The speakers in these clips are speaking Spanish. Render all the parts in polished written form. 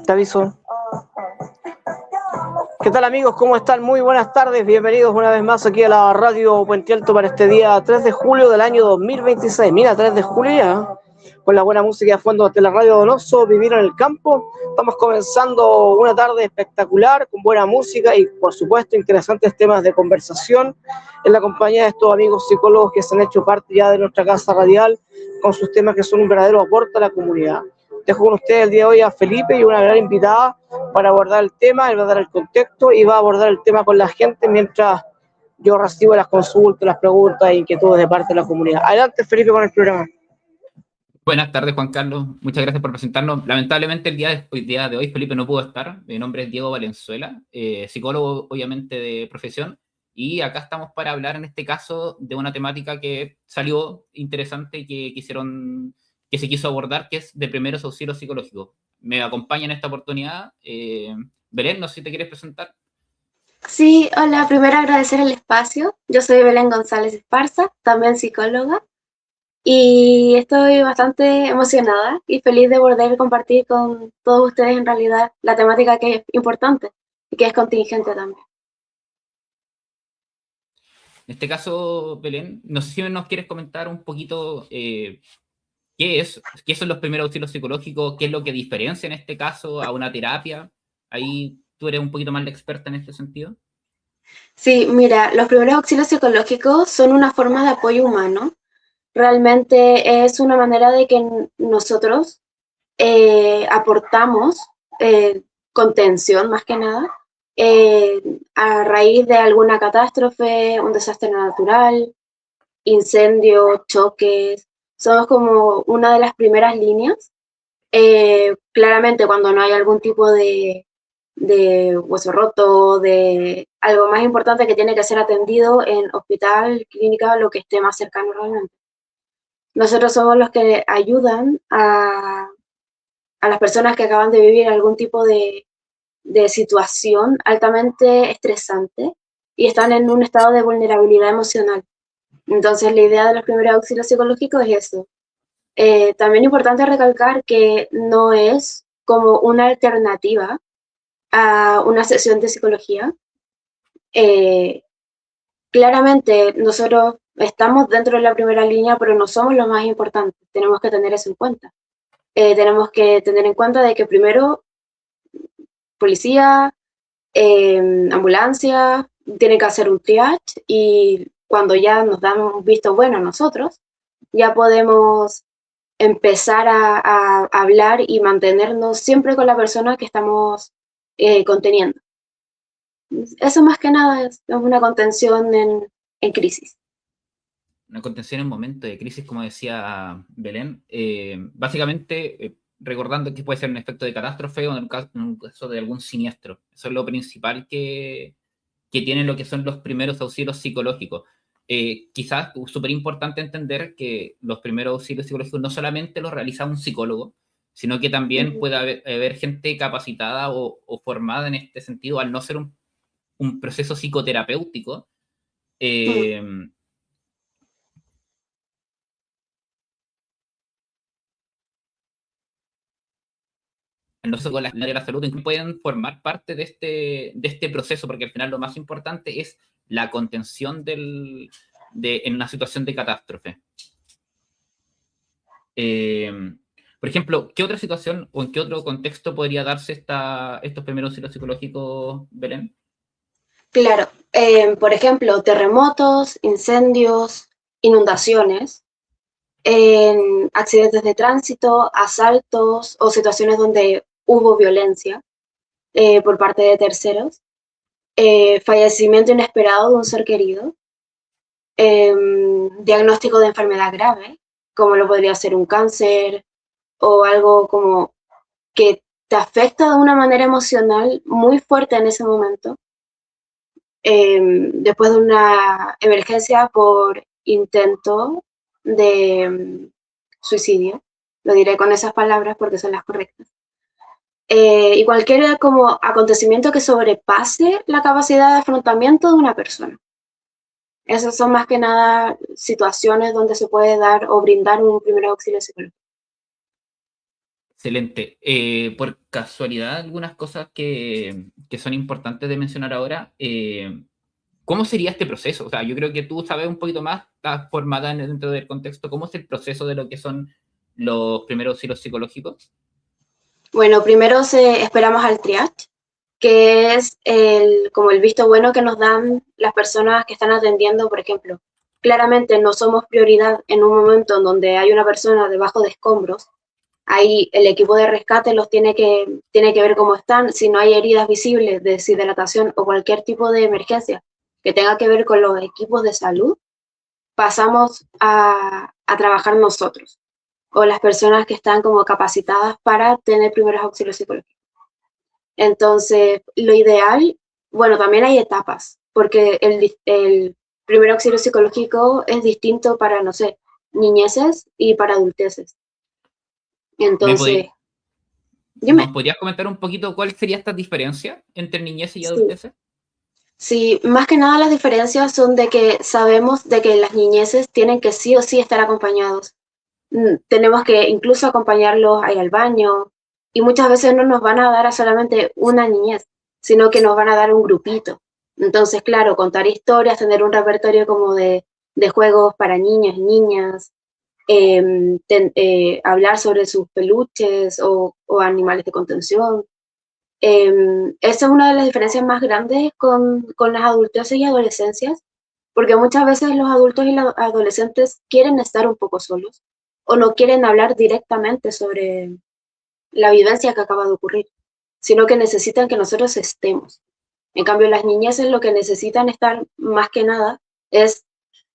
Te aviso. ¿Qué tal, amigos? ¿Cómo están? Muy buenas tardes. Bienvenidos una vez más aquí a la radio Puente Alto para este día 3 de julio del año 2026. Mira, 3 de julio ya. Con la buena música de fondo de la radio Donoso, Vivir en el Campo. Estamos comenzando una tarde espectacular, con buena música y, por supuesto, interesantes temas de conversación en la compañía de estos amigos psicólogos que se han hecho parte ya de nuestra casa radial con sus temas que son un verdadero aporte a la comunidad. Dejo con ustedes el día de hoy a Felipe y una gran invitada para abordar el tema, él va a dar el contexto y va a abordar el tema con la gente mientras yo recibo las consultas, las preguntas e inquietudes de parte de la comunidad. Adelante, Felipe, con el programa. Buenas tardes, Juan Carlos. Muchas gracias por presentarnos. Lamentablemente, el día de hoy, Felipe no pudo estar. Mi nombre es Diego Valenzuela, psicólogo, obviamente, de profesión. Y acá estamos para hablar, en este caso, de una temática que salió interesante y que se quiso abordar, que es de primeros auxilios psicológicos. Me acompaña en esta oportunidad Belén, no sé si te quieres presentar. Sí, hola, primero agradecer el espacio. Yo soy Belén González Esparza, también psicóloga, y estoy bastante emocionada y feliz de poder compartir con todos ustedes en realidad la temática que es importante y que es contingente también. En este caso, Belén, no sé si nos quieres comentar un poquito qué son los primeros auxilios psicológicos, qué es lo que diferencia en este caso a una terapia. Ahí tú eres un poquito más la experta en este sentido. Sí, mira, los primeros auxilios psicológicos son una forma de apoyo humano. Realmente es una manera de que nosotros aportamos contención más que nada a raíz de alguna catástrofe, un desastre natural, incendio, choques. Somos como una de las primeras líneas. Claramente cuando no hay algún tipo de hueso roto, de algo más importante que tiene que ser atendido en hospital, clínica, lo que esté más cercano realmente. Nosotros somos los que ayudan a las personas que acaban de vivir algún tipo de situación altamente estresante y están en un estado de vulnerabilidad emocional. Entonces, la idea de los primeros auxilios psicológicos es eso. También es importante recalcar que no es como una alternativa a una sesión de psicología. Claramente, nosotros estamos dentro de la primera línea, pero no somos lo más importante. Tenemos que tener eso en cuenta. Tenemos que tener en cuenta de que primero policía, ambulancia, tiene que hacer un triage y cuando ya nos dan un visto bueno a nosotros, ya podemos empezar a hablar y mantenernos siempre con la persona que estamos conteniendo. Eso más que nada es una contención en crisis. Una contención en momentos de crisis, como decía Belén, básicamente recordando que puede ser un efecto de catástrofe o en un caso de algún siniestro. Eso es lo principal que tienen lo que son los primeros auxilios psicológicos. Quizás súper importante entender que los primeros auxilios psicológicos no solamente los realiza un psicólogo, sino que también puede haber gente capacitada o formada en este sentido, al no ser un proceso psicoterapéutico. No sé, con la área de la salud pueden formar parte de este proceso, porque al final lo más importante es la contención en una situación de catástrofe. Por ejemplo, ¿qué otra situación o en qué otro contexto podría darse estos primeros auxilios psicológicos, Belén? Claro, por ejemplo, terremotos, incendios, inundaciones, accidentes de tránsito, asaltos o situaciones donde hubo violencia por parte de terceros, fallecimiento inesperado de un ser querido, diagnóstico de enfermedad grave, como lo podría ser un cáncer o algo como que te afecta de una manera emocional muy fuerte en ese momento, después de una emergencia por intento de suicidio, lo diré con esas palabras porque son las correctas, y cualquier como acontecimiento que sobrepase la capacidad de afrontamiento de una persona. Esas son más que nada situaciones donde se puede dar o brindar un primer auxilio psicológico. Excelente. Por casualidad, algunas cosas que son importantes de mencionar ahora. ¿Cómo sería este proceso? O sea, yo creo que tú sabes un poquito más, estás formada dentro del contexto. ¿Cómo es el proceso de lo que son los primeros auxilios psicológicos? Bueno, primero esperamos al triage, que es como el visto bueno que nos dan las personas que están atendiendo, por ejemplo. Claramente no somos prioridad en un momento en donde hay una persona debajo de escombros. Ahí el equipo de rescate tiene que ver cómo están, si no hay heridas visibles de deshidratación o cualquier tipo de emergencia que tenga que ver con los equipos de salud, pasamos a trabajar nosotros o las personas que están como capacitadas para tener primeros auxilios psicológicos. Entonces, lo ideal, bueno, también hay etapas, porque el primer auxilio psicológico es distinto para, no sé, niñeces y para adulteces. ¿Me Entonces, podí- dime, ¿Nos podrías comentar un poquito cuál sería esta diferencia entre niñez y sí, adultez? sí, más que nada las diferencias son de que sabemos de que las niñeces tienen que sí o sí estar acompañados. Tenemos que incluso acompañarlos a ir al baño y muchas veces no nos van a dar a solamente una niñez, sino que nos van a dar un grupito. Entonces, claro, contar historias, tener un repertorio como de juegos para niños y niñas, hablar sobre sus peluches o animales de contención. Esa es una de las diferencias más grandes con las adultez y adolescencias, porque muchas veces los adultos y los adolescentes quieren estar un poco solos o no quieren hablar directamente sobre la vivencia que acaba de ocurrir, sino que necesitan que nosotros estemos. En cambio, las niñeces lo que necesitan estar más que nada es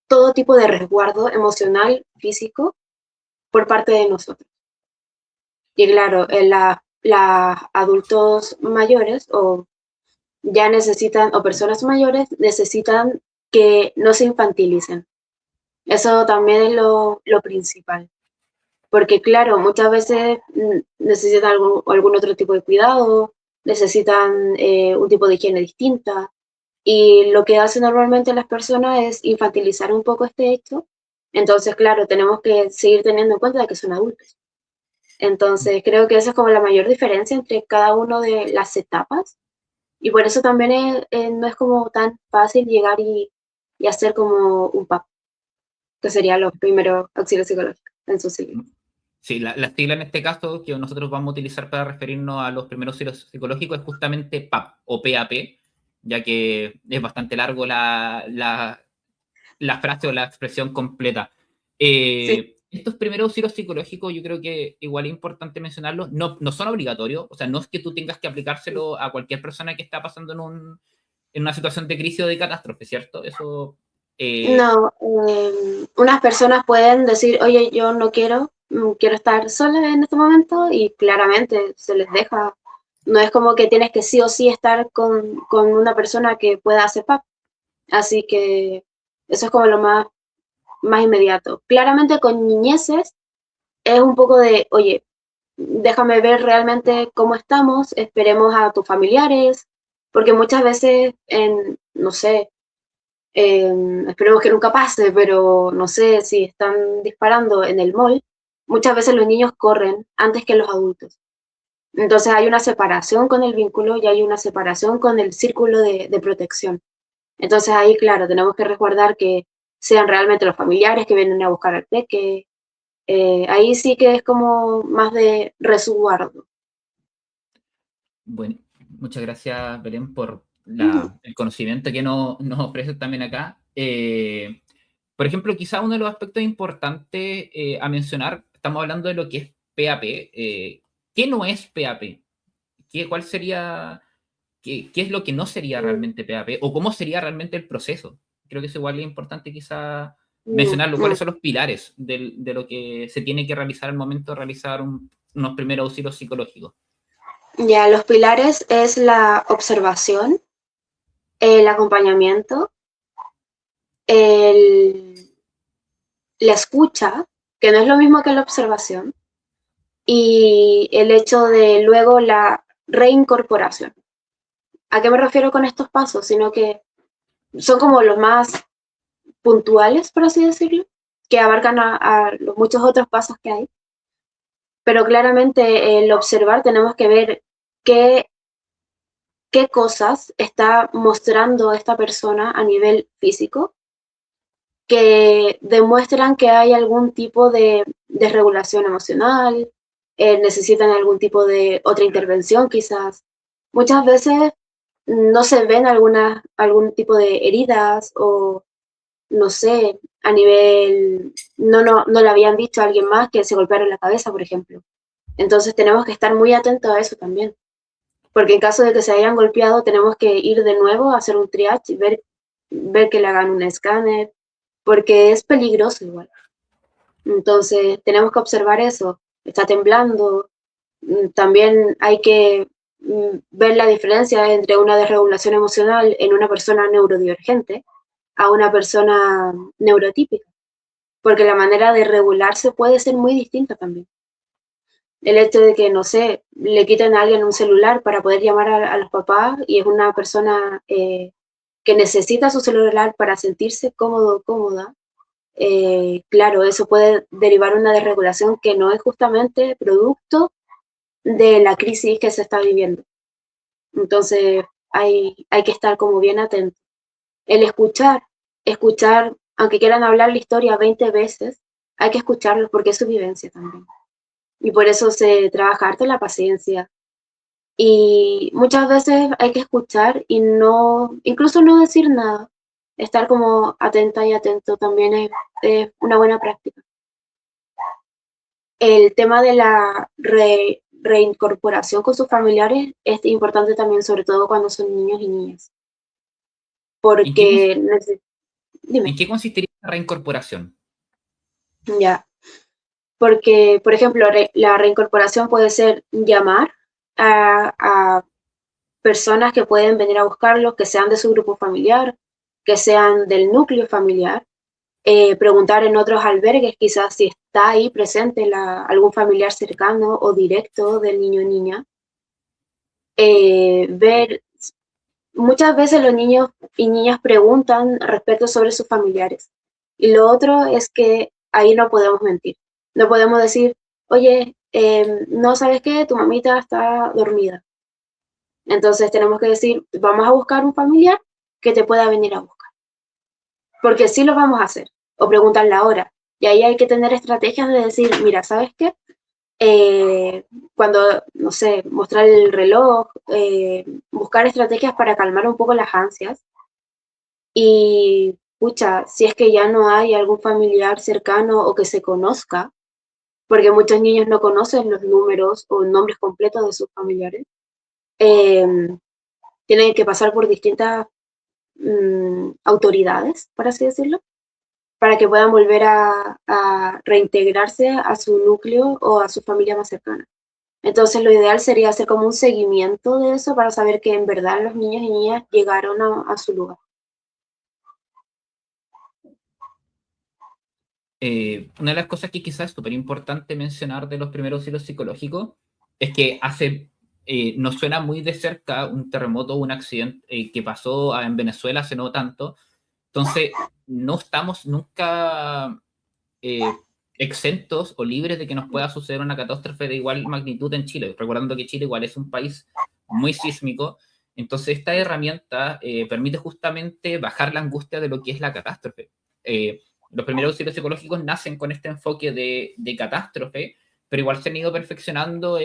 todo tipo de resguardo emocional, físico, por parte de nosotros. Y claro, las adultos mayores o ya necesitan, o personas mayores necesitan que no se infantilicen. Eso también es lo principal. Porque claro, muchas veces necesitan algún otro tipo de cuidado, necesitan un tipo de higiene distinta. Y lo que hacen normalmente las personas es infantilizar un poco este hecho. Entonces, claro, tenemos que seguir teniendo en cuenta de que son adultos. Entonces, creo que esa es como la mayor diferencia entre cada una de las etapas y por eso también no es como tan fácil llegar y hacer como un PAP, que sería los primeros auxilios psicológicos en su siglo. Sí, la sigla en este caso que nosotros vamos a utilizar para referirnos a los primeros auxilios psicológicos es justamente PAP o PAP, ya que es bastante largo la frase o la expresión completa. Sí, Estos primeros auxilios psicológicos, yo creo que igual es importante mencionarlos, no son obligatorios, o sea, no es que tú tengas que aplicárselo a cualquier persona que está pasando en una situación de crisis o de catástrofe, ¿cierto? Eso. no, unas personas pueden decir, oye, yo no quiero, quiero estar sola en este momento y claramente se les deja. No es como que tienes que sí o sí estar con una persona que pueda hacer PAP. Así que eso es como lo más inmediato. Claramente con niñeces es un poco de, oye, déjame ver realmente cómo estamos, esperemos a tus familiares, porque muchas veces, no sé, esperemos que nunca pase, pero no sé si están disparando en el mall, muchas veces los niños corren antes que los adultos. Entonces hay una separación con el vínculo y hay una separación con el círculo de protección. Entonces ahí, claro, tenemos que resguardar que sean realmente los familiares que vienen a buscar al peque. Ahí sí que es como más de resguardo. Bueno, muchas gracias, Belén, por Mm, el conocimiento que nos ofreces también acá. Por ejemplo, quizá uno de los aspectos importantes a mencionar, estamos hablando de lo que es PAP. ¿Qué no es PAP? ¿Cuál sería, qué es lo que no sería realmente PAP? ¿O cómo sería realmente el proceso? Creo que es igual es importante quizá mencionarlo. mm. ¿Cuáles son los pilares de lo que se tiene que realizar al momento de realizar unos primeros auxilios psicológicos? Ya, los pilares es la observación, el acompañamiento, el, la escucha, que no es lo mismo que la observación, y el hecho de luego la reincorporación. ¿A qué me refiero con estos pasos? Sino que son como los más puntuales, por así decirlo, que abarcan a los muchos otros pasos que hay. pero claramente el observar tenemos que ver qué cosas está mostrando esta persona a nivel físico que demuestran que hay algún tipo de desregulación emocional, necesitan algún tipo de otra intervención quizás. Muchas veces no se ven algún tipo de heridas o, no sé, a nivel, no le habían dicho a alguien más que se golpearon la cabeza, por ejemplo. Entonces tenemos que estar muy atentos a eso también, porque en caso de que se hayan golpeado tenemos que ir de nuevo a hacer un triage y ver que le hagan un escáner, porque es peligroso igual. Entonces tenemos que observar eso, está temblando, también hay que ver la diferencia entre una desregulación emocional en una persona neurodivergente a una persona neurotípica, porque la manera de regularse puede ser muy distinta también. El hecho de que, no sé, le quiten a alguien un celular para poder llamar a los papás y es una persona que necesita su celular para sentirse cómodo o cómoda, claro, eso puede derivar una desregulación que no es justamente producto de la crisis que se está viviendo. Entonces hay que estar como bien atento. El escuchar, aunque quieran hablar la historia 20 veces, hay que escucharlos porque es su vivencia también. Y por eso se trabaja harto la paciencia. Y muchas veces hay que escuchar y no, incluso no decir nada. Estar como atenta y atento también es una buena práctica. El tema de la reincorporación con sus familiares es importante también, sobre todo cuando son niños y niñas. Porque, dime. ¿En qué consistiría la reincorporación? Ya, porque, por ejemplo, la reincorporación puede ser llamar a personas que pueden venir a buscarlos, que sean de su grupo familiar, que sean del núcleo familiar, preguntar en otros albergues quizás si está ahí presente algún familiar cercano o directo del niño o niña. Ver, muchas veces los niños y niñas preguntan respecto sobre sus familiares. Y lo otro es que ahí no podemos mentir. No podemos decir, oye, no sabes qué, tu mamita está dormida. Entonces tenemos que decir, vamos a buscar un familiar que te pueda venir a buscar. Porque sí lo vamos a hacer. O preguntar la hora. Y ahí hay que tener estrategias de decir, mira, ¿sabes qué? Cuando, no sé, mostrar el reloj, buscar estrategias para calmar un poco las ansias. Y, pucha, si es que ya no hay algún familiar cercano o que se conozca, porque muchos niños no conocen los números o nombres completos de sus familiares, tienen que pasar por distintas autoridades, por así decirlo, para que puedan volver a reintegrarse a su núcleo o a su familia más cercana. Entonces lo ideal sería hacer como un seguimiento de eso para saber que en verdad los niños y niñas llegaron a su lugar. Una de las cosas que quizás es súper importante mencionar de los primeros auxilios psicológicos es que nos suena muy de cerca un terremoto o un accidente que pasó en Venezuela hace no tanto. Entonces, no estamos nunca exentos o libres de que nos pueda suceder una catástrofe de igual magnitud en Chile, recordando que Chile igual es un país muy sísmico. Entonces, esta herramienta permite justamente bajar la angustia de lo que es la catástrofe. Los primeros auxilios psicológicos nacen con este enfoque de catástrofe, pero igual se han ido perfeccionando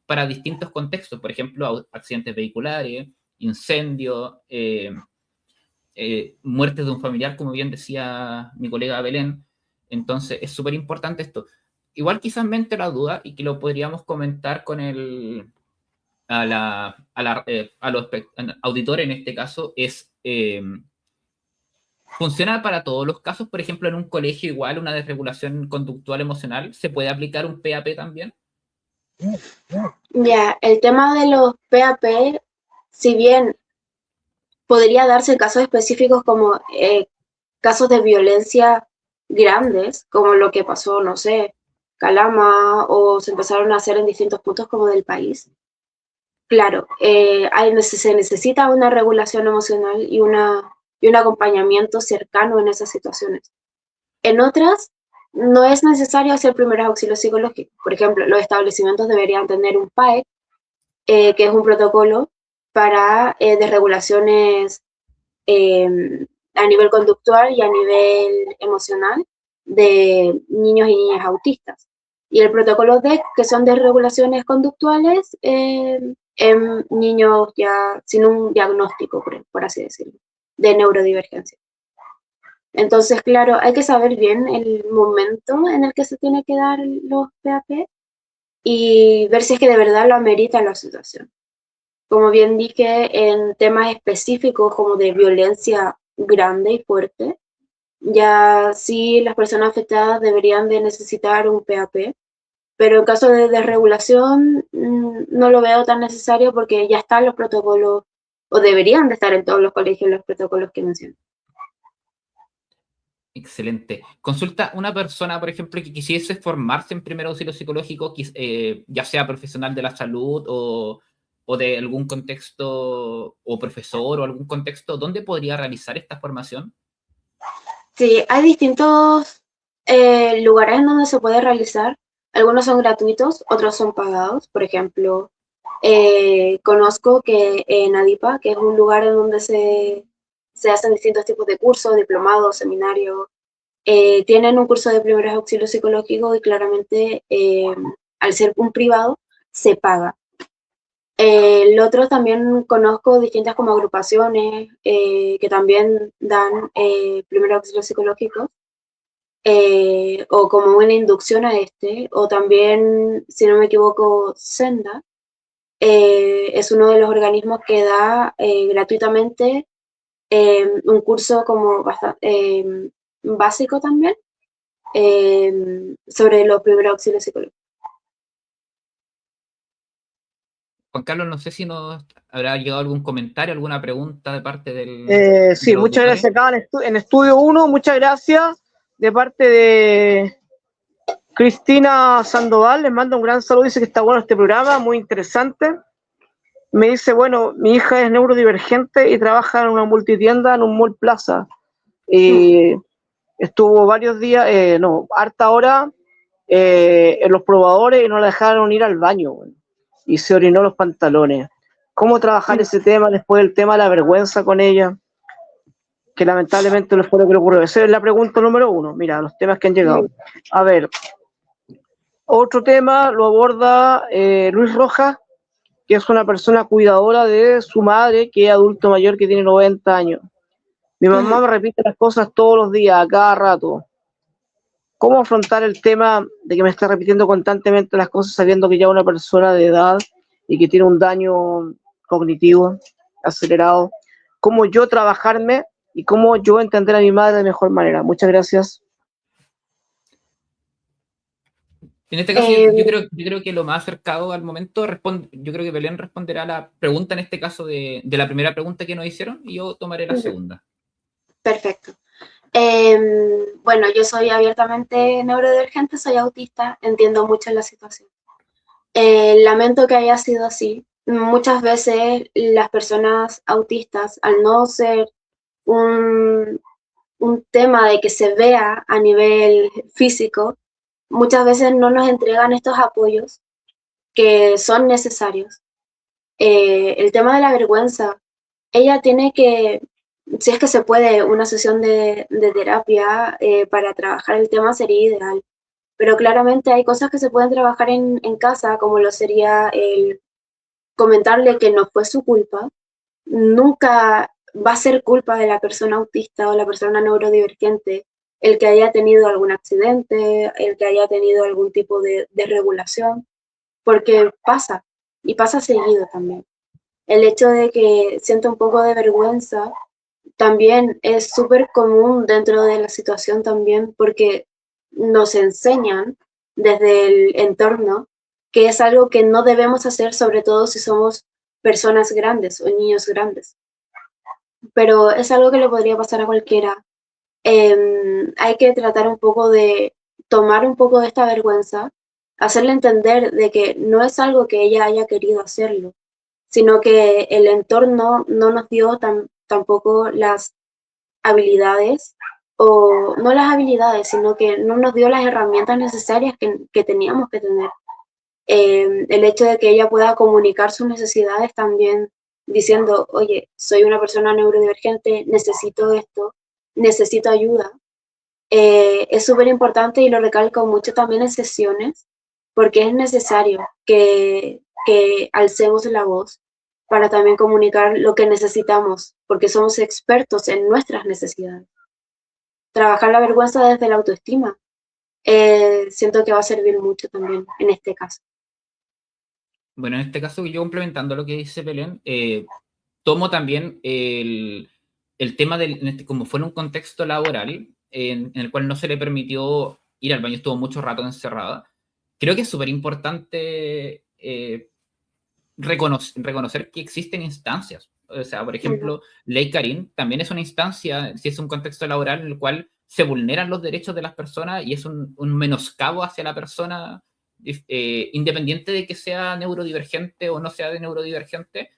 para distintos contextos, por ejemplo, accidentes vehiculares, incendios, muertes de un familiar, como bien decía mi colega Belén. Entonces es súper importante esto. Igual quizás me entra la duda y que lo podríamos comentar con a los auditores en este caso, es ¿funciona para todos los casos? Por ejemplo, en un colegio igual, una desregulación conductual emocional, ¿se puede aplicar un PAP también? Ya, el tema de los PAP, si bien podría darse en casos específicos como casos de violencia grandes, como lo que pasó, no sé, Calama, o se empezaron a hacer en distintos puntos como del país. Claro, se necesita una regulación emocional y un acompañamiento cercano en esas situaciones. En otras, no es necesario hacer primeros auxilios psicológicos. Por ejemplo, los establecimientos deberían tener un PAEC, que es un protocolo para desregulaciones a nivel conductual y a nivel emocional de niños y niñas autistas. Y el protocolo DEC, que son desregulaciones conductuales en niños ya sin un diagnóstico, por así decirlo, de neurodivergencia. Entonces, claro, hay que saber bien el momento en el que se tiene que dar los PAP y ver si es que de verdad lo amerita la situación. Como bien dije, en temas específicos como de violencia grande y fuerte, ya sí las personas afectadas deberían de necesitar un PAP, pero en caso de desregulación no lo veo tan necesario porque ya están los protocolos, o deberían de estar en todos los colegios los protocolos que mencioné. Excelente. Consulta, una persona, por ejemplo, que quisiese formarse en primer auxilio psicológico, ya sea profesional de la salud o de algún contexto, o profesor o algún contexto, ¿dónde podría realizar esta formación? Sí, hay distintos lugares en donde se puede realizar. Algunos son gratuitos, otros son pagados. Por ejemplo, conozco que en ADIPA, que es un lugar en donde se hacen distintos tipos de cursos, diplomados, seminarios, tienen un curso de primeros auxilios psicológicos y claramente al ser un privado se paga. El otro también conozco distintas como agrupaciones que también dan primeros auxilios psicológicos o como una inducción a este, o también, si no me equivoco, Senda, es uno de los organismos que da gratuitamente un curso como básico también sobre los primeros auxilios psicológicos. Juan Carlos, no sé si nos habrá llegado algún comentario, alguna pregunta de parte de Sí, los muchas auditores. gracias acá en Estudio 1, muchas gracias de parte de Cristina Sandoval, les mando un gran saludo, dice que está bueno este programa, muy interesante. Me dice, bueno, mi hija es neurodivergente y trabaja en una multitienda en un mall plaza. Y estuvo varios días, harta hora en los probadores y no la dejaron ir al baño, bueno, y se orinó los pantalones. ¿Cómo trabajar ese tema después del tema de la vergüenza con ella? Que lamentablemente no fue lo que le ocurrió. Esa es la pregunta número 1. Mira, los temas que han llegado. A ver, otro tema lo aborda Luis Rojas, que es una persona cuidadora de su madre, que es adulto mayor, que tiene 90 años. Mi mamá me repite las cosas todos los días, a cada rato. ¿Cómo afrontar el tema de que me está repitiendo constantemente las cosas sabiendo que ya es una persona de edad y que tiene un daño cognitivo acelerado? ¿Cómo yo trabajarme y cómo yo entender a mi madre de mejor manera? Muchas gracias. En este caso, yo creo que lo más acercado al momento, yo creo que Belén responderá a la pregunta, en este caso, de la primera pregunta que nos hicieron, y yo tomaré la segunda. Perfecto. Bueno, yo soy abiertamente neurodivergente, soy autista, entiendo mucho la situación. Lamento que haya sido así. Muchas veces las personas autistas, al no ser un tema de que se vea a nivel físico, muchas veces no nos entregan estos apoyos que son necesarios. El tema de la vergüenza, ella tiene que, si es que se puede, una sesión de terapia para trabajar el tema sería ideal, pero claramente hay cosas que se pueden trabajar en casa, como lo sería el comentarle que no fue su culpa. Nunca va a ser culpa de la persona autista o la persona neurodivergente el que haya tenido algún accidente, el que haya tenido algún tipo de regulación, porque pasa, y pasa seguido también. El hecho de que sienta un poco de vergüenza también es súper común dentro de la situación también, porque nos enseñan desde el entorno que es algo que no debemos hacer, sobre todo si somos personas grandes o niños grandes. Pero es algo que le podría pasar a cualquiera. Hay que tratar un poco de tomar un poco de esta vergüenza, hacerle entender de que no es algo que ella haya querido hacerlo, sino que el entorno no nos dio tampoco las habilidades o no las habilidades, sino que no nos dio las herramientas necesarias que teníamos que tener. El hecho de que ella pueda comunicar sus necesidades también diciendo, oye, soy una persona neurodivergente, necesito esto, necesito ayuda, es súper importante y lo recalco mucho también en sesiones, porque es necesario que alcemos la voz para también comunicar lo que necesitamos, porque somos expertos en nuestras necesidades. Trabajar la vergüenza desde la autoestima, siento que va a servir mucho también en este caso. Bueno, en este caso, yo complementando lo que dice Belén, tomo también el tema como fue en un contexto laboral en el cual no se le permitió ir al baño, estuvo mucho rato encerrada. Creo que es súper importante reconocer que existen instancias. O sea, por ejemplo, Ley Karim también es una instancia, si es un contexto laboral en el cual se vulneran los derechos de las personas y es un menoscabo hacia la persona, independiente de que sea neurodivergente o no sea de neurodivergente,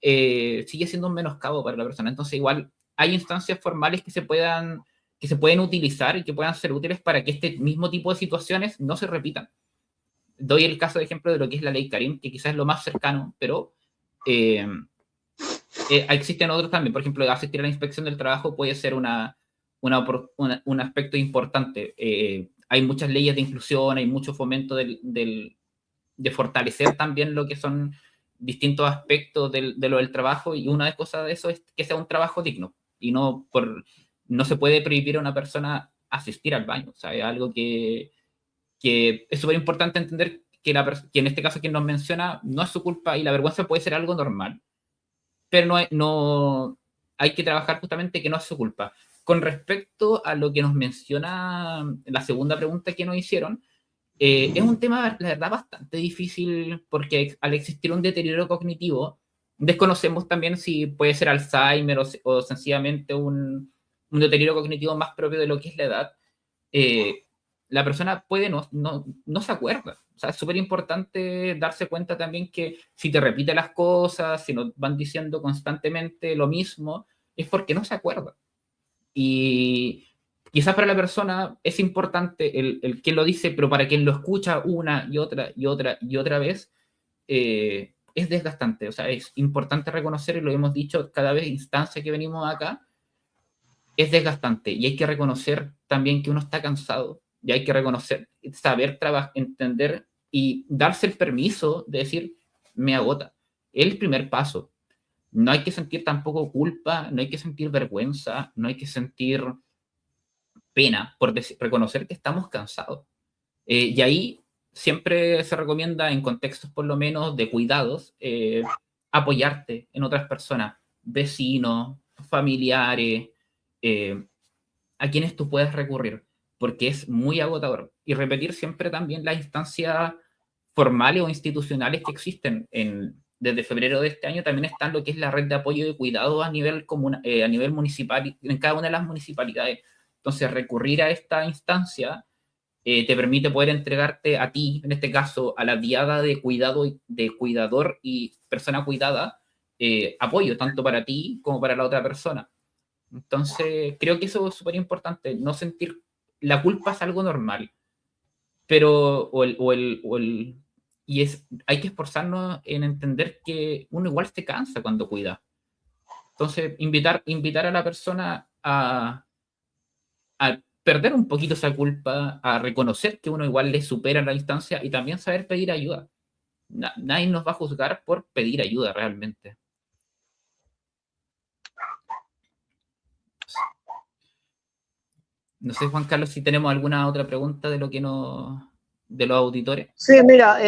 sigue siendo un menoscabo para la persona. Entonces, igual hay instancias formales que se pueden utilizar y que puedan ser útiles para que este mismo tipo de situaciones no se repitan. Doy el caso de ejemplo de lo que es la Ley Karim, que quizás es lo más cercano, pero existen otros también. Por ejemplo, asistir a la inspección del trabajo puede ser un aspecto importante. Hay muchas leyes de inclusión, hay mucho fomento de fortalecer también lo que son distintos aspectos de lo del trabajo, y una de las cosas de eso es que sea un trabajo digno, y no se puede prohibir a una persona asistir al baño. O sea, es algo que es súper importante entender que en este caso quien nos menciona no es su culpa y la vergüenza puede ser algo normal, pero no hay que trabajar justamente que no es su culpa. Con respecto a lo que nos menciona la segunda pregunta que nos hicieron, es un tema, la verdad, bastante difícil, porque al existir un deterioro cognitivo, desconocemos también si puede ser Alzheimer o sencillamente un deterioro cognitivo más propio de lo que es la edad. La persona puede no se acuerda. O sea, es súper importante darse cuenta también que si te repite las cosas, si nos van diciendo constantemente lo mismo, es porque no se acuerda. Y quizás para la persona es importante el quien lo dice, pero para quien lo escucha una y otra y otra y otra vez, es desgastante. O sea, es importante reconocer, y lo hemos dicho cada vez instancia que venimos acá, es desgastante, y hay que reconocer también que uno está cansado, y hay que reconocer, saber entender y darse el permiso de decir, me agota. Es el primer paso. No hay que sentir tampoco culpa, no hay que sentir vergüenza, no hay que sentir pena por reconocer que estamos cansados. Y ahí siempre se recomienda, en contextos por lo menos de cuidados, apoyarte en otras personas, vecinos, familiares, a quienes tú puedes recurrir, porque es muy agotador. Y repetir siempre también las instancias formales o institucionales que existen. Desde febrero de este año también está lo que es la red de apoyo de cuidado a nivel municipal, en cada una de las municipalidades. Entonces, recurrir a esta instancia te permite poder entregarte a ti, en este caso, a la diada de cuidado, de cuidador y persona cuidada, apoyo tanto para ti como para la otra persona. Entonces, creo que eso es súper importante, no sentir, la culpa es algo normal, pero, hay que esforzarnos en entender que uno igual se cansa cuando cuida. Entonces, invitar a la persona a perder un poquito esa culpa, a reconocer que uno igual le supera la instancia, y también saber pedir ayuda. Nadie nos va a juzgar por pedir ayuda realmente. No sé, Juan Carlos, si tenemos alguna otra pregunta de los auditores. Sí, mira, han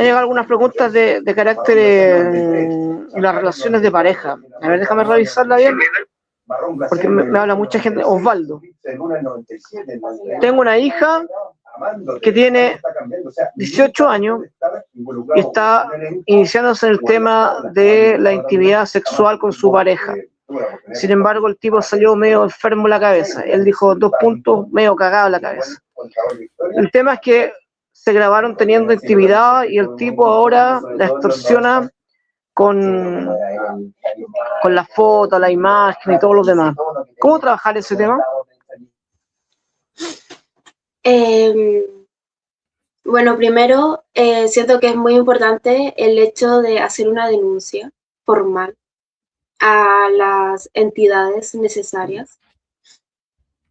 llegado algunas preguntas de carácter en las relaciones de pareja. A ver, déjame revisarla bien, porque me habla mucha gente. Osvaldo. Tengo una hija que tiene 18 años y está iniciándose en el tema de la intimidad sexual con su pareja. Sin embargo, el tipo salió medio enfermo en la cabeza. Él dijo 2 puntos, medio cagado en la cabeza. El tema es que se grabaron teniendo intimidad y el tipo ahora la extorsiona con la foto, la imagen y todo lo demás. ¿Cómo trabajar ese tema? Bueno, primero, siento que es muy importante el hecho de hacer una denuncia formal a las entidades necesarias.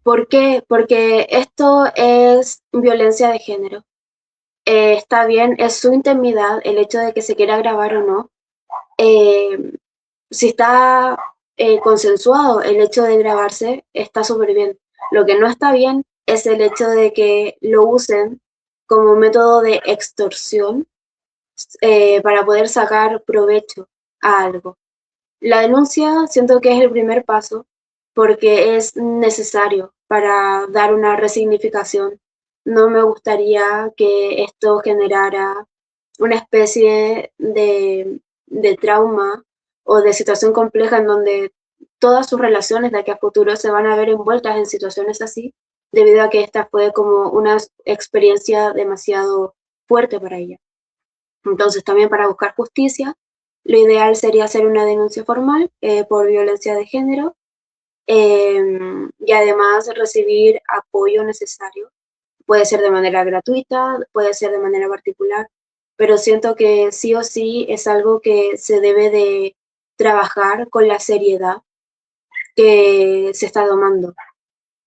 ¿Por qué? Porque esto es violencia de género. Está bien, es su intimidad el hecho de que se quiera grabar o no. Si está consensuado el hecho de grabarse, está súper bien. Lo que no está bien es el hecho de que lo usen como método de extorsión para poder sacar provecho a algo. La denuncia siento que es el primer paso porque es necesario para dar una resignificación. No me gustaría que esto generara una especie de trauma o de situación compleja en donde todas sus relaciones de aquí a futuro se van a ver envueltas en situaciones así, debido a que esta fue como una experiencia demasiado fuerte para ella. Entonces, también para buscar justicia, lo ideal sería hacer una denuncia formal por violencia de género y además recibir apoyo necesario. Puede ser de manera gratuita, puede ser de manera particular, pero siento que sí o sí es algo que se debe de trabajar con la seriedad que se está tomando.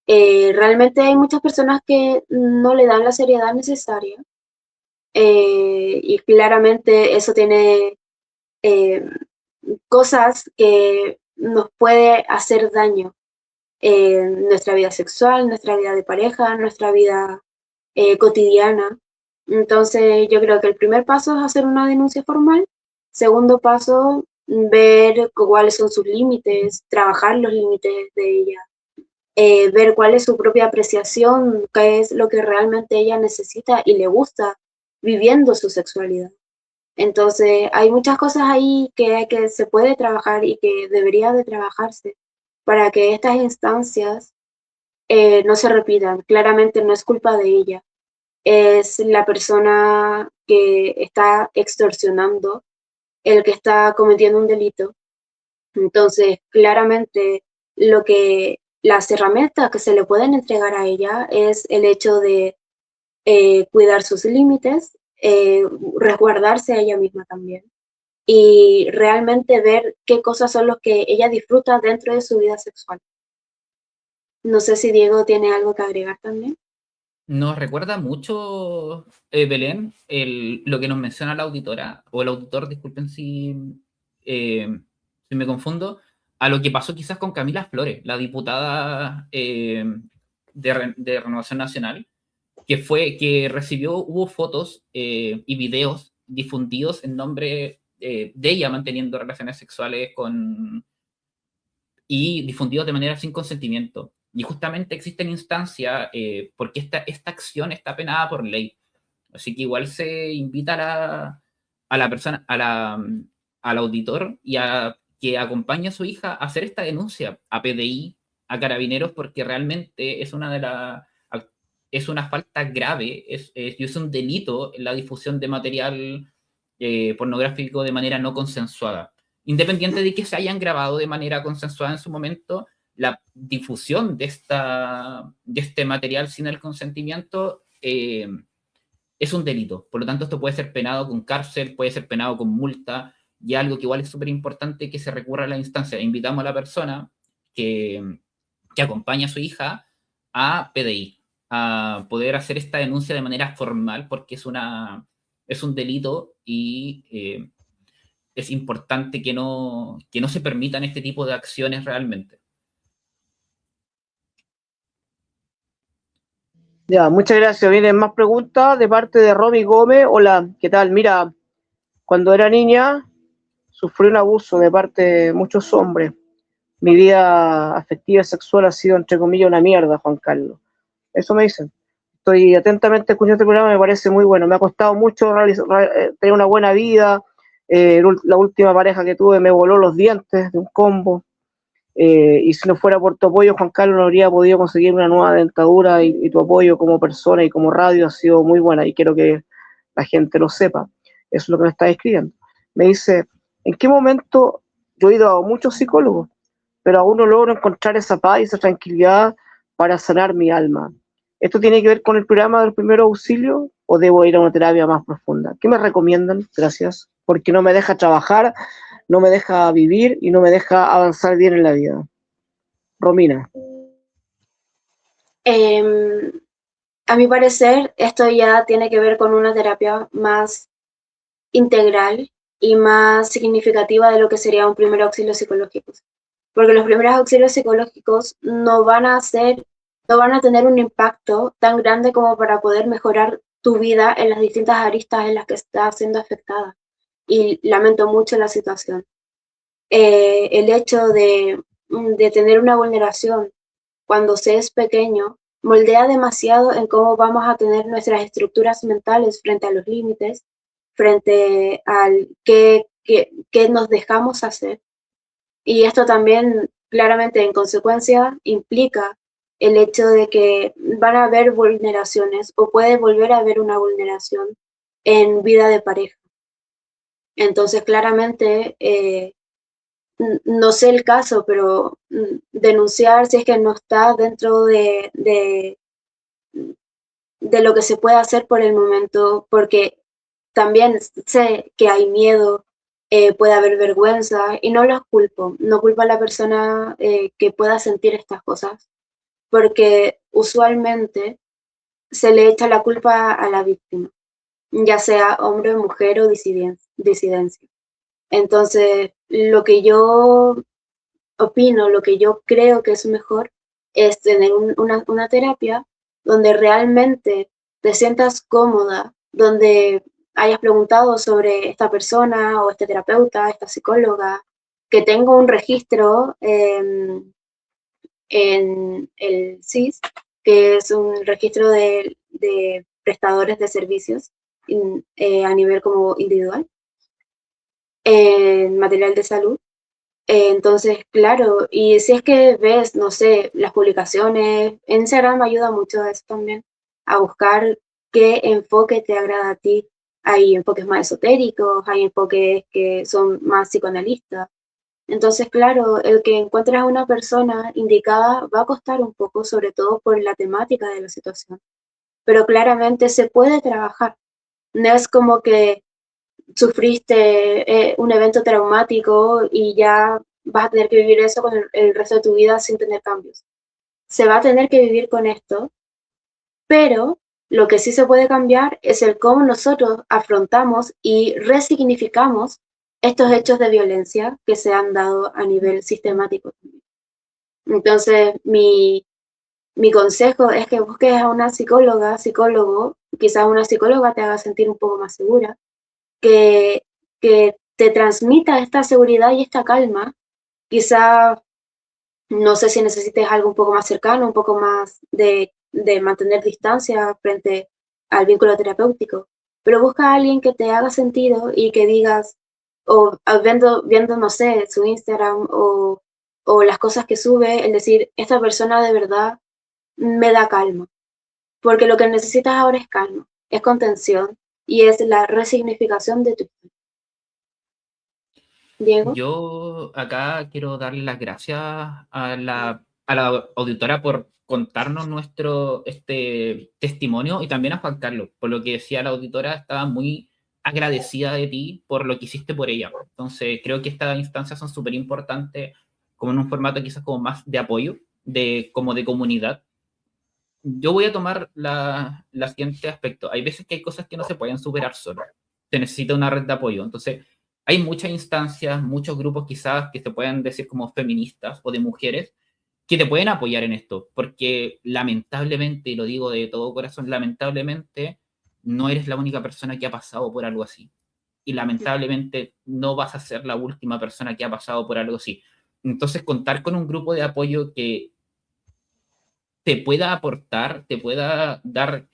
Realmente hay muchas personas que no le dan la seriedad necesaria y claramente eso tiene cosas que nos puede hacer daño en nuestra vida sexual, nuestra vida de pareja, nuestra vida cotidiana. Entonces yo creo que el primer paso es hacer una denuncia formal. Segundo paso, ver cuáles son sus límites, trabajar los límites de ella, ver cuál es su propia apreciación, qué es lo que realmente ella necesita y le gusta viviendo su sexualidad. Entonces, hay muchas cosas ahí que se puede trabajar y que debería de trabajarse para que estas instancias no se repitan. Claramente no es culpa de ella, es la persona que está extorsionando, el que está cometiendo un delito. Entonces, claramente las herramientas que se le pueden entregar a ella es el hecho de cuidar sus límites, resguardarse a ella misma también y realmente ver qué cosas son los que ella disfruta dentro de su vida sexual. No sé si Diego tiene algo que agregar también. Nos recuerda mucho, Belén, lo que nos menciona la auditora, o el auditor, disculpen si me confundo, a lo que pasó quizás con Camila Flores, la diputada de Renovación Nacional, que hubo fotos y videos difundidos en nombre de ella manteniendo relaciones sexuales y difundidos de manera sin consentimiento. Y justamente existen instancias porque esta acción está penada por ley. Así que igual se invita a la persona, al auditor y a que acompañe a su hija a hacer esta denuncia a PDI, a Carabineros, porque realmente es una falta grave, es un delito en la difusión de material pornográfico de manera no consensuada. Independiente de que se hayan grabado de manera consensuada en su momento, la difusión de este material sin el consentimiento es un delito. Por lo tanto, esto puede ser penado con cárcel, puede ser penado con multa, y algo que igual es súper importante que se recurra a la instancia. Invitamos a la persona que acompaña a su hija a PDI, a poder hacer esta denuncia de manera formal, porque es un delito y es importante que no se permitan este tipo de acciones realmente. Ya, muchas gracias. Vienen más preguntas de parte de Romy Gómez. Hola, ¿qué tal? Mira, cuando era niña sufrí un abuso de parte de muchos hombres. Mi vida afectiva y sexual ha sido, entre comillas, una mierda, Juan Carlos. Eso me dicen. Estoy atentamente escuchando este programa, me parece muy bueno. Me ha costado mucho tener una buena vida. La última pareja que tuve me voló los dientes de un combo. Y si no fuera por tu apoyo, Juan Carlos, no habría podido conseguir una nueva dentadura y tu apoyo como persona y como radio ha sido muy buena y quiero que la gente lo sepa. Eso es lo que me está escribiendo. Me dice, ¿en qué momento? Yo he ido a muchos psicólogos pero aún no logro encontrar esa paz y esa tranquilidad para sanar mi alma. ¿Esto tiene que ver con el programa del primer auxilio o debo ir a una terapia más profunda? ¿Qué me recomiendan? Gracias. Porque no me deja trabajar, no me deja vivir y no me deja avanzar bien en la vida. Romina. A mi parecer, esto ya tiene que ver con una terapia más integral y más significativa de lo que sería un primer auxilio psicológico. Porque los primeros auxilios psicológicos no van a tener un impacto tan grande como para poder mejorar tu vida en las distintas aristas en las que estás siendo afectada. Y lamento mucho la situación. El hecho de tener una vulneración cuando se es pequeño moldea demasiado en cómo vamos a tener nuestras estructuras mentales frente a los límites, frente al qué nos dejamos hacer. Y esto también claramente en consecuencia implica el hecho de que van a haber vulneraciones o puede volver a haber una vulneración en vida de pareja. Entonces claramente no sé el caso, pero denunciar si es que no está dentro de lo que se puede hacer por el momento, porque también sé que hay miedo, puede haber vergüenza y no los culpo, no culpo a la persona que pueda sentir estas cosas, porque usualmente se le echa la culpa a la víctima, ya sea hombre, mujer o disidencia. Entonces, lo que yo opino, lo que yo creo que es mejor es tener una terapia donde realmente te sientas cómoda, donde hayas preguntado sobre esta persona o este terapeuta, esta psicóloga, que tenga un registro en el SIS, que es un registro de prestadores de servicios a nivel como individual, en material de salud. Entonces, claro, y si es que ves, no sé, las publicaciones, en Instagram ayuda mucho a eso también, a buscar qué enfoque te agrada a ti. Hay enfoques más esotéricos, hay enfoques que son más psicoanalistas. Entonces, claro, el que encuentres a una persona indicada va a costar un poco, sobre todo por la temática de la situación. Pero claramente se puede trabajar. No es como que sufriste un evento traumático y ya vas a tener que vivir eso con el resto de tu vida sin tener cambios. Se va a tener que vivir con esto, pero lo que sí se puede cambiar es el cómo nosotros afrontamos y resignificamos estos hechos de violencia que se han dado a nivel sistemático. Entonces, mi consejo es que busques a una psicóloga, psicólogo, quizás una psicóloga te haga sentir un poco más segura, que, que te transmita esta seguridad y esta calma. Quizá, no sé si necesites algo un poco más cercano, un poco más de mantener distancia frente al vínculo terapéutico, pero busca a alguien que te haga sentido y que digas, o viendo no sé, su Instagram o las cosas que sube, el decir, esta persona de verdad me da calma, porque lo que necesitas ahora es calma, es contención y es la resignificación de tu vida. Diego. Yo acá quiero darle las gracias a la auditora por contarnos nuestro testimonio y también a Juan Carlos, por lo que decía la auditora, estaba muy agradecida de ti por lo que hiciste por ella. Entonces, creo que estas instancias son súper importantes, como en un formato quizás como más de apoyo, como de comunidad. Yo voy a tomar la siguiente aspecto. Hay veces que hay cosas que no se pueden superar solo. Se necesita una red de apoyo. Entonces, hay muchas instancias, muchos grupos quizás que se pueden decir como feministas o de mujeres que te pueden apoyar en esto, porque lamentablemente, y lo digo de todo corazón, lamentablemente no eres la única persona que ha pasado por algo así. Y lamentablemente no vas a ser la última persona que ha pasado por algo así. Entonces, contar con un grupo de apoyo que te pueda aportar, te pueda dar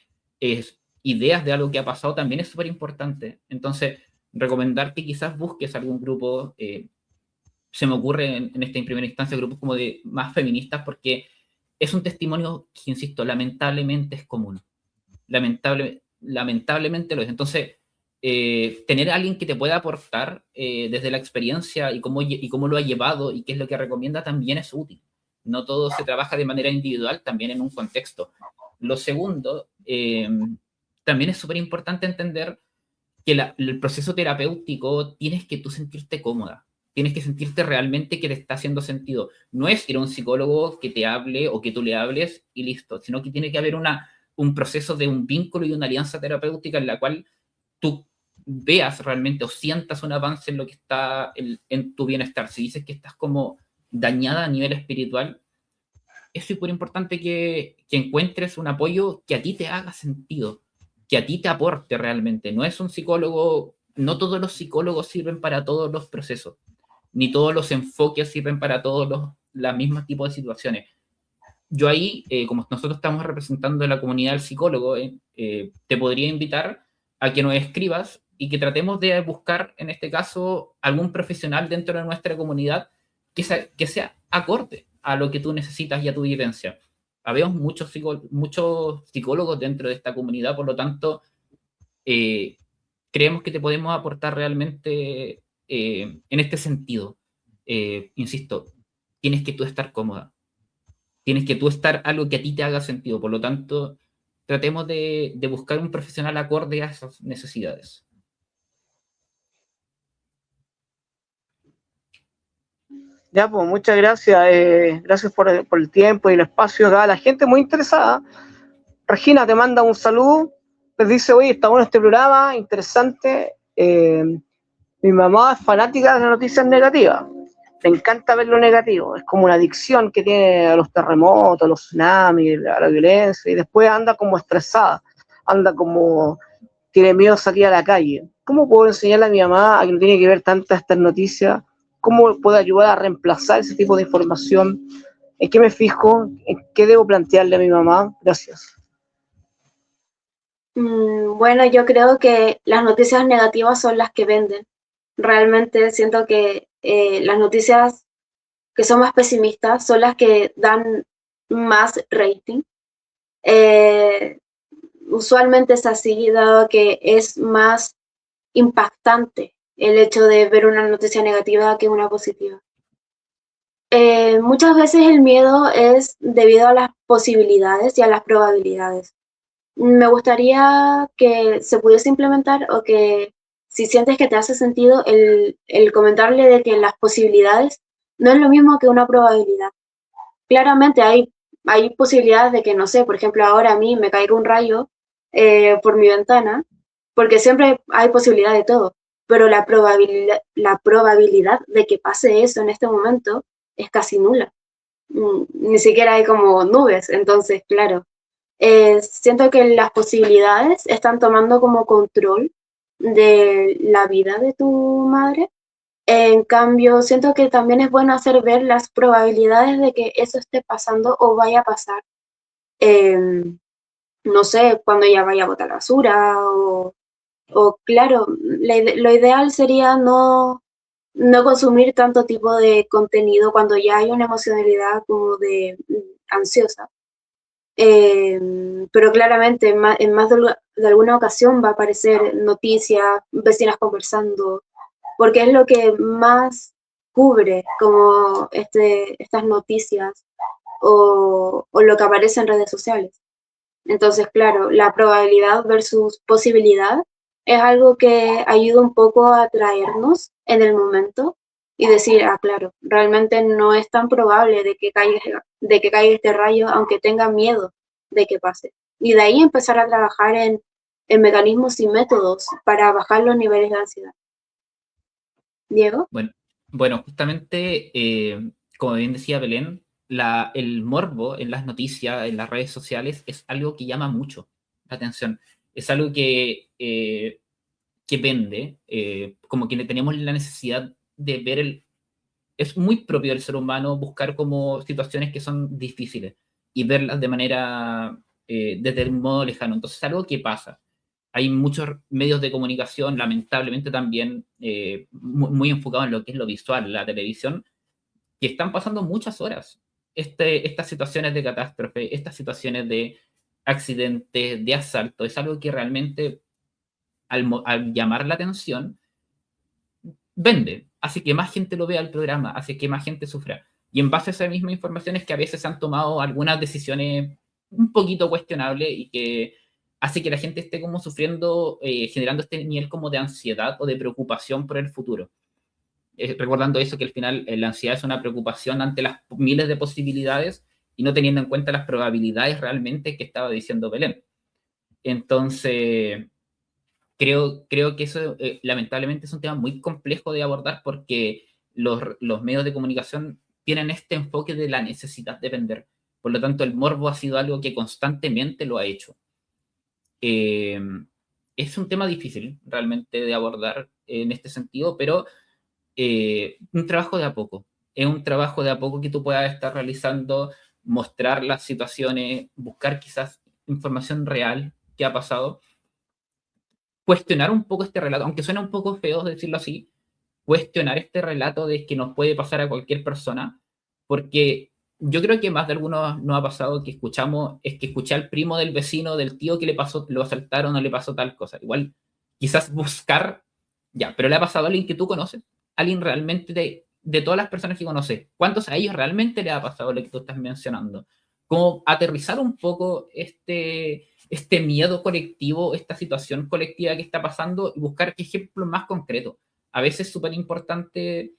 ideas de algo que ha pasado, también es súper importante. Entonces, recomendar que quizás busques algún grupo, se me ocurre en esta primera instancia, grupos como de más feministas, porque es un testimonio que, insisto, lamentablemente es común. Lamentablemente lo es. Entonces, tener a alguien que te pueda aportar desde la experiencia y cómo lo ha llevado y qué es lo que recomienda también es útil. No todo se trabaja de manera individual, también en un contexto. Lo segundo, también es súper importante entender que el proceso terapéutico tienes que tú sentirte cómoda, tienes que sentirte realmente que te está haciendo sentido. No es ir a un psicólogo que te hable o que tú le hables y listo, sino que tiene que haber un proceso de un vínculo y una alianza terapéutica en la cual tú veas realmente o sientas un avance en lo que está en tu bienestar. Si dices que estás como dañada a nivel espiritual, es súper importante que encuentres un apoyo que a ti te haga sentido, que a ti te aporte realmente. No es un psicólogo, no todos los psicólogos sirven para todos los procesos, ni todos los enfoques sirven para todos los mismos tipos de situaciones. Yo ahí, como nosotros estamos representando a la comunidad del psicólogo, te podría invitar a que nos escribas y que tratemos de buscar, en este caso, algún profesional dentro de nuestra comunidad que sea acorde a lo que tú necesitas y a tu vivencia. Habemos muchos psicólogos dentro de esta comunidad, por lo tanto, creemos que te podemos aportar realmente en este sentido. Insisto, tienes que tú estar cómoda. Tienes que tú estar algo que a ti te haga sentido. Por lo tanto, tratemos de buscar un profesional acorde a esas necesidades. Ya, pues muchas gracias. Gracias por el tiempo y el espacio acá. La gente muy interesada. Regina te manda un saludo. Les dice, oye, está bueno este programa, interesante. Mi mamá es fanática de las noticias negativas. Le encanta ver lo negativo. Es como una adicción que tiene a los terremotos, a los tsunamis, a la violencia. Y después anda como estresada. Anda como tiene miedo de salir a la calle. ¿Cómo puedo enseñarle a mi mamá a que no tiene que ver tantas estas noticias? ¿Cómo puedo ayudar a reemplazar ese tipo de información? ¿En qué me fijo? ¿En qué debo plantearle a mi mamá? Gracias. Bueno, yo creo que las noticias negativas son las que venden. Realmente siento que las noticias que son más pesimistas son las que dan más rating. Usualmente es así, dado que es más impactante el hecho de ver una noticia negativa que una positiva. Muchas veces el miedo es debido a las posibilidades y a las probabilidades. Me gustaría que se pudiese implementar o que si sientes que te hace sentido el comentarle de que las posibilidades no es lo mismo que una probabilidad. Claramente hay posibilidades de que, no sé, por ejemplo, ahora a mí me caiga un rayo por mi ventana, porque siempre hay posibilidad de todo, pero la probabilidad de que pase eso en este momento es casi nula. Ni siquiera hay como nubes, entonces, claro. Siento que las posibilidades están tomando como control de la vida de tu madre. En cambio, siento que también es bueno hacer ver las probabilidades de que eso esté pasando o vaya a pasar. No sé, cuando ella vaya a botar basura o claro, lo ideal sería no consumir tanto tipo de contenido cuando ya hay una emocionalidad como de ansiosa. Pero claramente en más de alguna ocasión va a aparecer noticias, vecinas conversando, porque es lo que más cubre como estas noticias o lo que aparece en redes sociales. Entonces, claro, la probabilidad versus posibilidad es algo que ayuda un poco a atraernos en el momento y decir, ah, claro, realmente no es tan probable de que caiga este rayo, aunque tenga miedo de que pase. Y de ahí empezar a trabajar en mecanismos y métodos para bajar los niveles de ansiedad. Diego. Bueno, justamente, como bien decía Belén, el morbo en las noticias, en las redes sociales, es algo que llama mucho la atención. Es algo que vende, como que tenemos la necesidad de ver es muy propio del ser humano buscar como situaciones que son difíciles y verlas de manera, desde un modo lejano. Entonces es algo que pasa. Hay muchos medios de comunicación, lamentablemente también, muy enfocados en lo que es lo visual, la televisión, que están pasando muchas horas. Estas situaciones de catástrofe, estas situaciones de accidentes, de asalto, es algo que realmente al llamar la atención, vende, hace que más gente lo vea el programa, hace que más gente sufra. Y en base a esa misma información es que a veces se han tomado algunas decisiones un poquito cuestionables y que hace que la gente esté como sufriendo, generando este nivel como de ansiedad o de preocupación por el futuro. Recordando eso, que al final la ansiedad es una preocupación ante las miles de posibilidades y no teniendo en cuenta las probabilidades realmente que estaba diciendo Belén. Entonces, creo que eso lamentablemente es un tema muy complejo de abordar porque los medios de comunicación tienen este enfoque de la necesidad de vender. Por lo tanto, el morbo ha sido algo que constantemente lo ha hecho. Es un tema difícil realmente de abordar en este sentido, pero un trabajo de a poco. Es un trabajo de a poco que tú puedas estar realizando, mostrar las situaciones, buscar quizás información real que ha pasado, cuestionar un poco este relato, aunque suena un poco feo decirlo así, cuestionar este relato de que nos puede pasar a cualquier persona, porque yo creo que más de algunos nos ha pasado que escuché al primo del vecino, del tío que le pasó, lo asaltaron o le pasó tal cosa. Igual, quizás buscar, ya, pero le ha pasado a alguien que tú conoces, alguien realmente de todas las personas que conoces, ¿cuántos a ellos realmente le ha pasado lo que tú estás mencionando? Como aterrizar un poco este miedo colectivo, esta situación colectiva que está pasando y buscar ejemplos más concretos. A veces es súper importante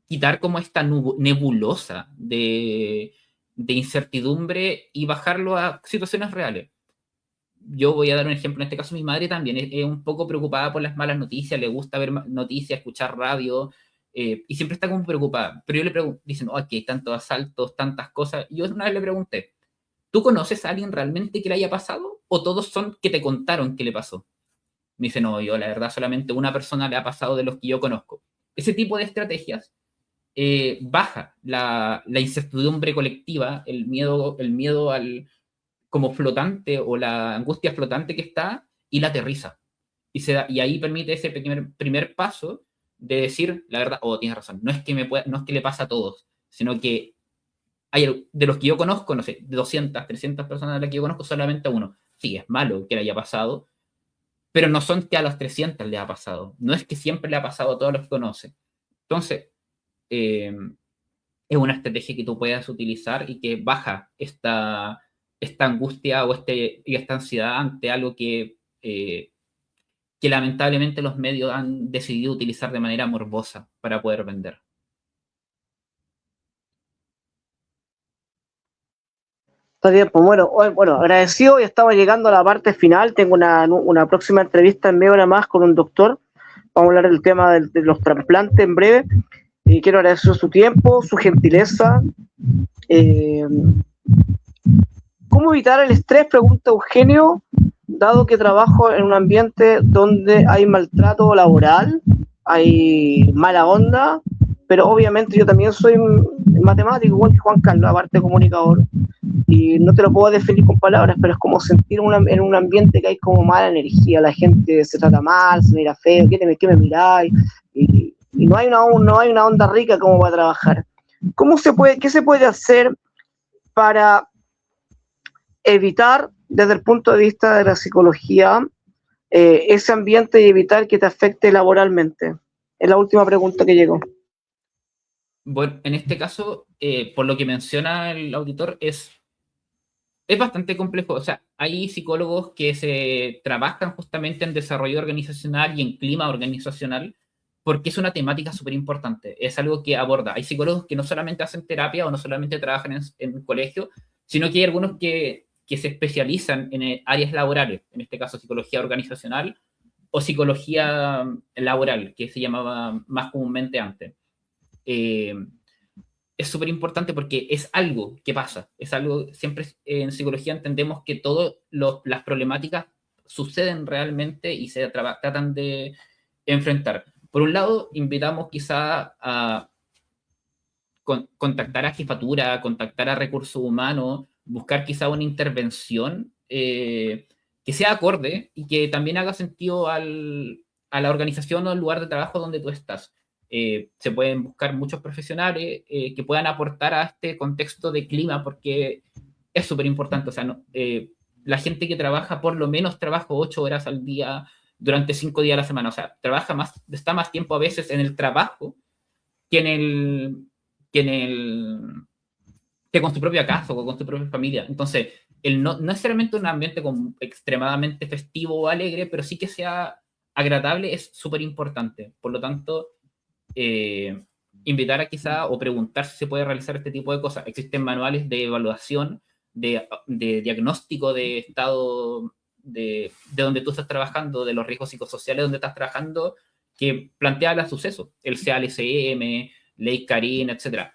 quitar como esta nebulosa de incertidumbre y bajarlo a situaciones reales. Yo voy a dar un ejemplo, en este caso mi madre también es un poco preocupada por las malas noticias, le gusta ver noticias, escuchar radio, y siempre está como preocupada. Pero yo le pregunto, dicen, oh, aquí hay tantos asaltos, tantas cosas. Y yo una vez le pregunté, ¿tú conoces a alguien realmente que le haya pasado? ¿O todos son que te contaron que le pasó? Me dice, no, yo la verdad solamente una persona le ha pasado de los que yo conozco. Ese tipo de estrategias baja la incertidumbre colectiva, el miedo al como flotante o la angustia flotante que está y la aterriza. Y ahí permite ese primer paso de decir, la verdad, oh, tienes razón, no es que le pasa a todos, sino que hay, de los que yo conozco, no sé, de 200, 300 personas de las que yo conozco, solamente a uno. Sí, es malo que le haya pasado, pero no son que a las 300 le ha pasado. No es que siempre le ha pasado a todos los que conoce. Entonces, es una estrategia que tú puedas utilizar y que baja esta angustia o esta ansiedad ante algo que lamentablemente los medios han decidido utilizar de manera morbosa para poder vender. Está bien, pues bueno, agradecido y estamos llegando a la parte final. Tengo una próxima entrevista en media hora más con un doctor. Vamos a hablar del tema de los trasplantes en breve. Y quiero agradecer su tiempo, su gentileza. ¿Cómo evitar el estrés? Pregunta Eugenio, dado que trabajo en un ambiente donde hay maltrato laboral, hay mala onda, pero obviamente yo también soy matemático, igual que Juan Carlos, aparte comunicador, y no te lo puedo definir con palabras, pero es como sentir en un ambiente que hay como mala energía, la gente se trata mal, se mira feo, ¿qué me miráis? Y no hay una onda rica como para trabajar. ¿Qué se puede hacer para evitar, desde el punto de vista de la psicología, ese ambiente y evitar que te afecte laboralmente? Es la última pregunta que llegó. Bueno, en este caso, por lo que menciona el auditor, es bastante complejo. O sea, hay psicólogos que se trabajan justamente en desarrollo organizacional y en clima organizacional porque es una temática súper importante. Es algo que aborda. Hay psicólogos que no solamente hacen terapia o no solamente trabajan en colegio, sino que hay algunos que se especializan en áreas laborales, en este caso psicología organizacional o psicología laboral, que se llamaba más comúnmente antes. Es súper importante porque es algo que pasa, es algo, siempre en psicología entendemos que todas las problemáticas suceden realmente y se tratan de enfrentar. Por un lado, invitamos quizá a contactar a jefatura, contactar a recursos humanos, buscar quizá una intervención que sea acorde y que también haga sentido a la organización o al lugar de trabajo donde tú estás. Se pueden buscar muchos profesionales que puedan aportar a este contexto de clima porque es súper importante. O sea, la gente que trabaja, por lo menos trabaja 8 horas al día, durante 5 días a la semana. O sea, está más tiempo a veces en el trabajo que con su propia casa o con su propia familia. Entonces, no necesariamente un ambiente extremadamente festivo o alegre, pero sí que sea agradable es súper importante. Por lo tanto, invitar a quizá o preguntar si se puede realizar este tipo de cosas. Existen manuales de evaluación, de diagnóstico de estado de donde tú estás trabajando, de los riesgos psicosociales donde estás trabajando, que plantea los sucesos, el CALCM, Ley Carín, etc.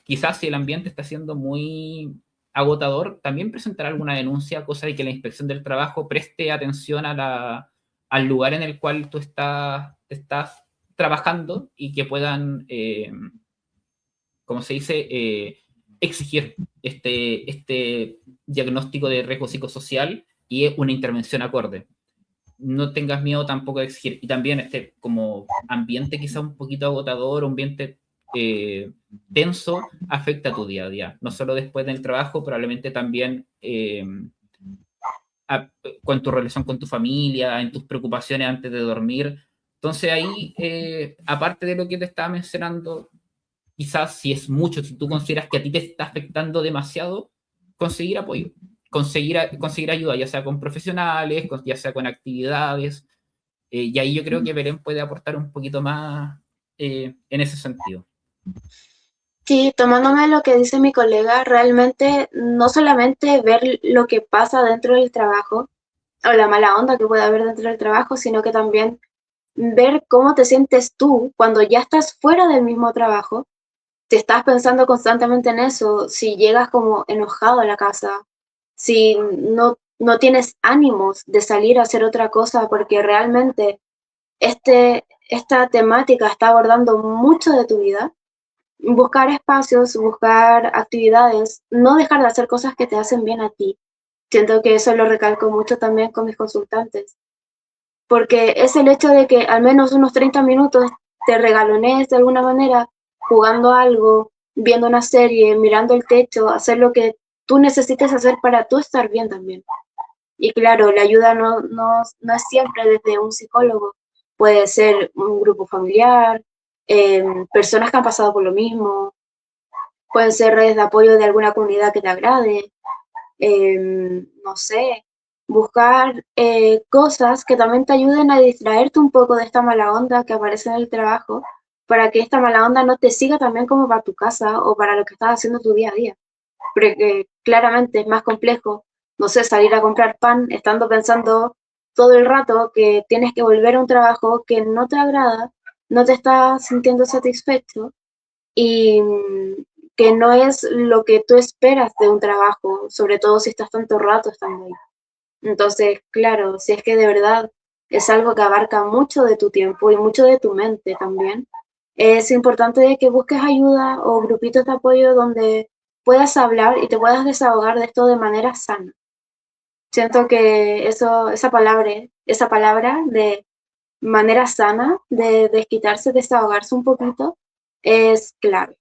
Quizás si el ambiente está siendo muy agotador, también presentar alguna denuncia, cosa de que la inspección del trabajo preste atención al lugar en el cual tú estás trabajando y que puedan, como se dice, exigir este diagnóstico de riesgo psicosocial y una intervención acorde. No tengas miedo tampoco de exigir. Y también como ambiente quizá un poquito agotador, un ambiente tenso, afecta a tu día a día. No solo después del trabajo, probablemente también con tu relación con tu familia, en tus preocupaciones antes de dormir. Entonces ahí, aparte de lo que te estaba mencionando, quizás si es mucho, si tú consideras que a ti te está afectando demasiado, conseguir apoyo, conseguir ayuda, ya sea con profesionales, ya sea con actividades, y ahí yo creo que Belén puede aportar un poquito más en ese sentido. Sí, tomándome lo que dice mi colega, realmente no solamente ver lo que pasa dentro del trabajo o la mala onda que puede haber dentro del trabajo, sino que también ver cómo te sientes tú cuando ya estás fuera del mismo trabajo. Te estás pensando constantemente en eso, si llegas como enojado a la casa, si no tienes ánimos de salir a hacer otra cosa, porque realmente esta temática está abordando mucho de tu vida. Buscar espacios, buscar actividades, no dejar de hacer cosas que te hacen bien a ti. Siento que eso lo recalco mucho también con mis consultantes, porque es el hecho de que al menos unos 30 minutos te regalones de alguna manera jugando algo, viendo una serie, mirando el techo, hacer lo que tú necesites hacer para tú estar bien también. Y claro, la ayuda no es siempre desde un psicólogo, puede ser un grupo familiar, personas que han pasado por lo mismo, pueden ser redes de apoyo de alguna comunidad que te agrade, no sé, buscar cosas que también te ayuden a distraerte un poco de esta mala onda que aparece en el trabajo, para que esta mala onda no te siga también como para tu casa o para lo que estás haciendo tu día a día. Porque claramente es más complejo, no sé, salir a comprar pan estando pensando todo el rato que tienes que volver a un trabajo que no te agrada, no te estás sintiendo satisfecho y que no es lo que tú esperas de un trabajo, sobre todo si estás tanto rato estando ahí. Entonces, claro, si es que de verdad es algo que abarca mucho de tu tiempo y mucho de tu mente también, es importante de que busques ayuda o grupitos de apoyo donde puedas hablar y te puedas desahogar de esto de manera sana. Siento que esa palabra de manera sana, de desquitarse, desahogarse un poquito, es clave.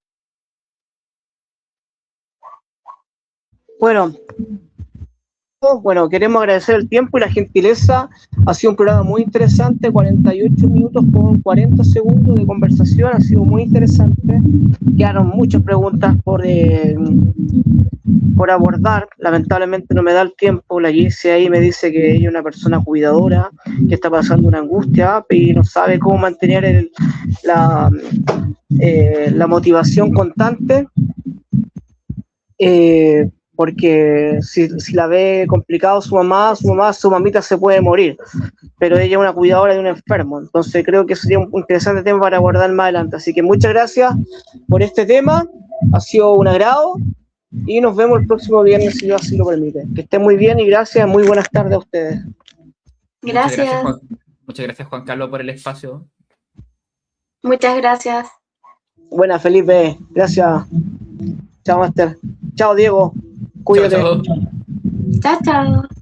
Bueno, queremos agradecer el tiempo y la gentileza. Ha sido un programa muy interesante, 48 minutos con 40 segundos de conversación, ha sido muy interesante. Quedaron muchas preguntas por abordar, lamentablemente no me da el tiempo. La Jessie ahí me dice que ella es una persona cuidadora, que está pasando una angustia y no sabe cómo mantener la motivación constante. Porque si la ve complicado su mamita se puede morir, pero ella es una cuidadora de un enfermo, entonces creo que sería un interesante tema para abordar más adelante, así que muchas gracias por este tema, ha sido un agrado y nos vemos el próximo viernes si Dios así lo permite. Que estén muy bien y gracias, muy buenas tardes a ustedes. Gracias. Muchas gracias Juan Carlos por el espacio. Muchas gracias. Buena Felipe, gracias. Chao Master. Chao Diego. Cuídate. Chao, chao.